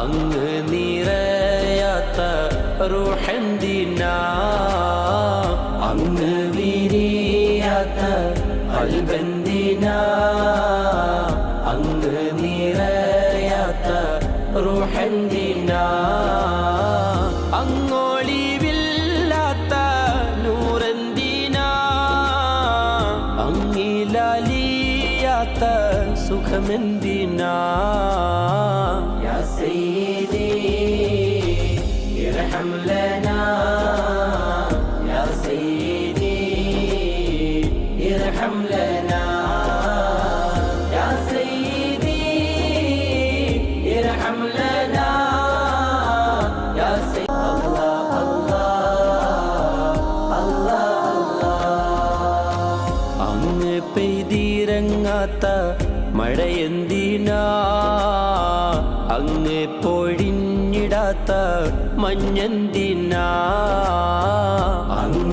അങ്ങ് നിറയാത്ത റൂഹെന്തിനാ അങ്ങ് വിരിയാത്ത ഖൽബെന്തിനാ അങ്ങ് നിറയാത്ത റൂഹെന്തിനാ അങ്ങൊളിവില്ലാത്ത നൂറെന്തിനാ അങ്ങിലലിയാത്ത സുഖമെന്തിനാ യാ സയ്യിദി ഇർഹം ലനാ യാ സയ്യിദി ഇർഹം ലനാ യാ സയ്യിദി ഇർഹം ലനാ യാ സയ്യിദി അല്ലാഹ് അല്ലാഹ് അല്ലാഹ് അങ്ങ് പെയ്തിറങ്ങാത്ത മഴയെന്തിനാ അങ്ങ് പൊഴിഞ്ഞിടാത്ത മഞ്ഞെന്തിനാ